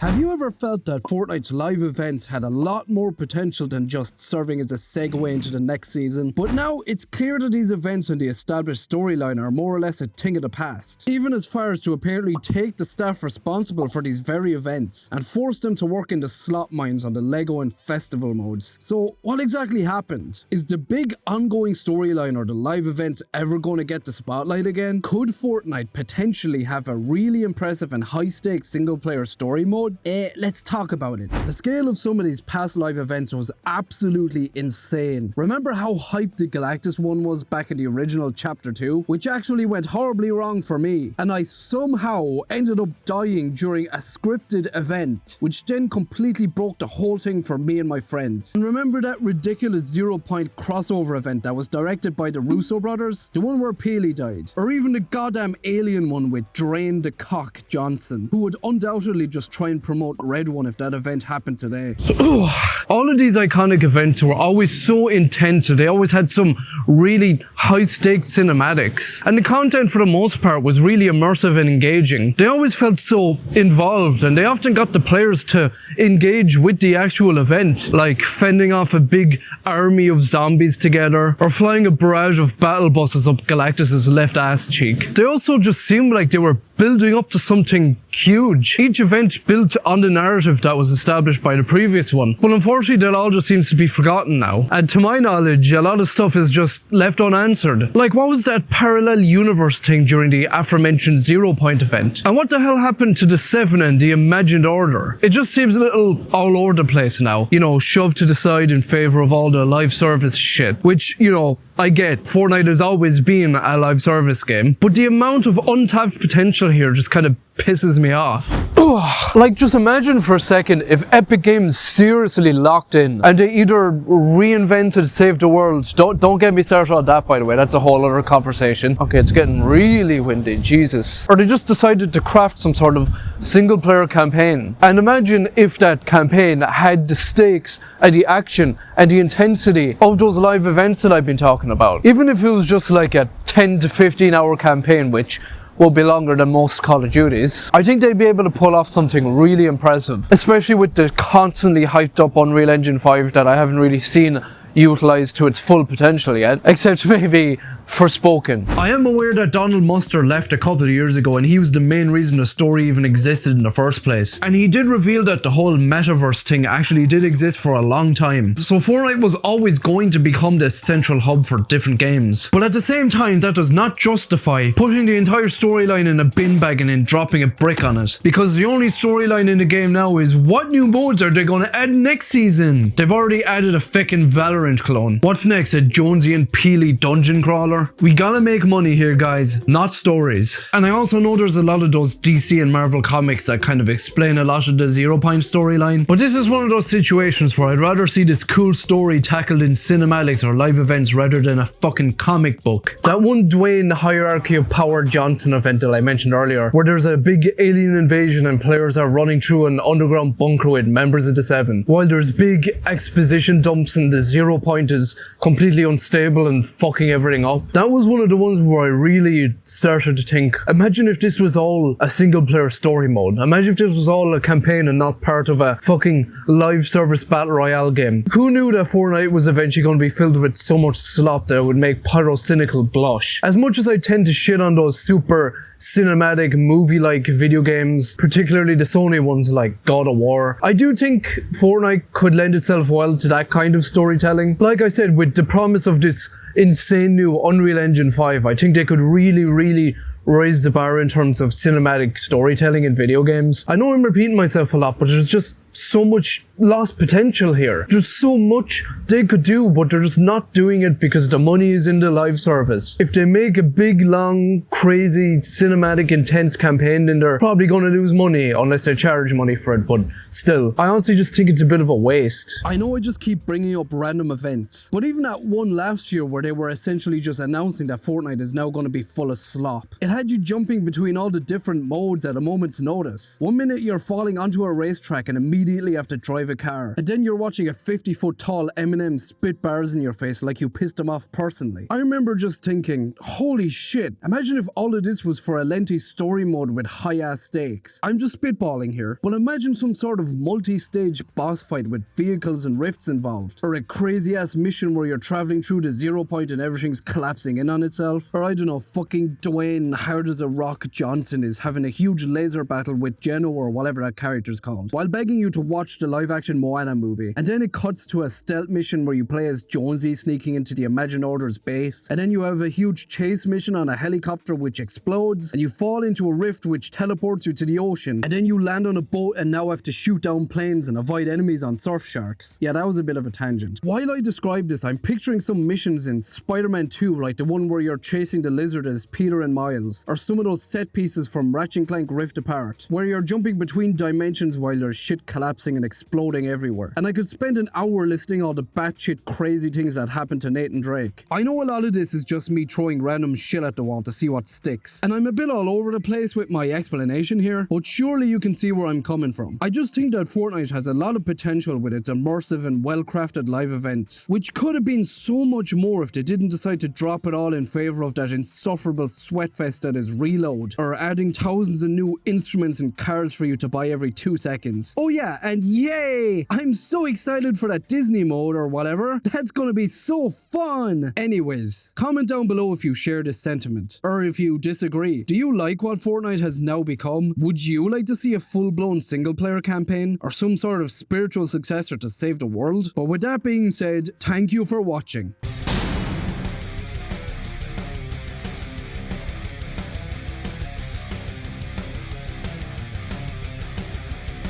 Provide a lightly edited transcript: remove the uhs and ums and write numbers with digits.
Have you ever felt that Fortnite's live events had a lot more potential than just serving as a segue into the next season? But now it's clear that these events and the established storyline are more or less a thing of the past. Even as far as to apparently take the staff responsible for these very events and force them to work in the slot mines on the Lego and Festival modes. So what exactly happened? Is the big ongoing storyline or the live events ever going to get the spotlight again? Could Fortnite potentially have a really impressive and high stakes single player story mode? Let's talk about it. The scale of some of these past live events was absolutely insane. Remember how hyped the Galactus one was back in the original Chapter 2? Which actually went horribly wrong for me, and I somehow ended up dying during a scripted event, which then completely broke the whole thing for me and my friends. And remember that ridiculous 0 Point crossover event that was directed by the Russo brothers? The one where Peely died? Or even the goddamn alien one with Drain the Cock Johnson, who would undoubtedly just try and promote Red One if that event happened today. All of these iconic events were always so intense, they always had some really high stakes cinematics, and the content for the most part was really immersive and engaging. They always felt so involved, and they often got the players to engage with the actual event, like fending off a big army of zombies together, or flying a barrage of battle buses up Galactus's left ass cheek. They also just seemed like they were building up to something huge. Each event built on the narrative that was established by the previous one. But unfortunately, that all just seems to be forgotten now. And to my knowledge, a lot of stuff is just left unanswered. Like, what was that parallel universe thing during the aforementioned 0 Point event? And what the hell happened to the Seven and the Imagined Order? It just seems a little all over the place now. You know, shoved to the side in favor of all the live service shit. Which, you know, I get. Fortnite has always been a live service game. But the amount of untapped potential here just kind of pisses me off. Like, just imagine for a second if Epic Games seriously locked in and they either reinvented Save the World. Don't get me started on that, by the way. That's a whole other conversation. Okay, it's getting really windy, Jesus. Or they just decided to craft some sort of single player campaign. And imagine if that campaign had the stakes and the action and the intensity of those live events that I've been talking about. Even if it was just like a 10 to 15 hour campaign, which will be longer than most Call of Duties, I think they'd be able to pull off something really impressive, especially with the constantly hyped up Unreal Engine 5 that I haven't really seen utilised to its full potential yet, except maybe Forspoken. I am aware that Donald Muster left a couple of years ago, and he was the main reason the story even existed in the first place. And he did reveal that the whole metaverse thing actually did exist for a long time. So Fortnite was always going to become this central hub for different games. But at the same time, that does not justify putting the entire storyline in a bin bag and then dropping a brick on it. Because the only storyline in the game now is, what new modes are they going to add next season? They've already added a feckin' Valorant clone. What's next, a Jonesy and Peely dungeon crawler? We gotta make money here, guys, not stories. And I also know there's a lot of those DC and Marvel comics that kind of explain a lot of the 0 Point storyline, but this is one of those situations where I'd rather see this cool story tackled in cinematics or live events rather than a fucking comic book. That one Dwayne Hierarchy of Power Johnson event that I mentioned earlier, where there's a big alien invasion and players are running through an underground bunker with members of the Seven, while there's big exposition dumps and the 0 Point is completely unstable and fucking everything up. That was one of the ones where I really started to think, imagine if this was all a single player story mode. Imagine if this was all a campaign and not part of a fucking live service battle royale game. Who knew that Fortnite was eventually going to be filled with so much slop that it would make Pyrocynical blush? As much as I tend to shit on those super cinematic movie-like video games, particularly the Sony ones like God of War, I do think Fortnite could lend itself well to that kind of storytelling. Like I said, with the promise of this insane new Unreal Engine 5, I think they could really raise the bar in terms of cinematic storytelling in video games. I know I'm repeating myself a lot, but there's just so much lost potential here. There's so much they could do, but they're just not doing it because the money is in the live service. If they make a big, long, crazy, cinematic, intense campaign, then they're probably going to lose money unless they charge money for it, but still, I honestly just think it's a bit of a waste. I know I just keep bringing up random events, but even that one last year where they were essentially just announcing that Fortnite is now going to be full of slop, it had you jumping between all the different modes at a moment's notice. One minute you're falling onto a racetrack and immediately immediately have to drive a car. And then you're watching a 50-foot tall Eminem spit bars in your face like you pissed him off personally. I remember just thinking, holy shit, imagine if all of this was for a lengthy story mode with high-ass stakes. I'm just spitballing here, but imagine some sort of multi-stage boss fight with vehicles and rifts involved. Or a crazy-ass mission where you're traveling through the 0 point and everything's collapsing in on itself. Or I don't know, fucking Dwayne Hard as a Rock Johnson is having a huge laser battle with Geno or whatever that character's called, while begging you to watch the live-action Moana movie. And then it cuts to a stealth mission where you play as Jonesy sneaking into the Imagine Order's base. And then you have a huge chase mission on a helicopter which explodes, and you fall into a rift which teleports you to the ocean. And then you land on a boat and now have to shoot down planes and avoid enemies on surf sharks. Yeah, that was a bit of a tangent. While I describe this, I'm picturing some missions in Spider-Man 2, like the one where you're chasing the lizard as Peter and Miles, or some of those set pieces from Ratchet & Clank Rift Apart, where you're jumping between dimensions while there's shit collapsing and exploding everywhere. And I could spend an hour listing all the batshit crazy things that happened to Nathan Drake. I know a lot of this is just me throwing random shit at the wall to see what sticks, and I'm a bit all over the place with my explanation here, but surely you can see where I'm coming from. I just think that Fortnite has a lot of potential with its immersive and well-crafted live events, which could have been so much more if they didn't decide to drop it all in favour of that insufferable sweatfest that is Reload, or adding thousands of new instruments and cars for you to buy every 2 seconds. Oh yeah, and yay! I'm so excited for that Disney mode or whatever. That's gonna be so fun! Anyways, comment down below if you share this sentiment, or if you disagree. Do you like what Fortnite has now become? Would you like to see a full-blown single-player campaign, or some sort of spiritual successor to save the world? But with that being said, thank you for watching.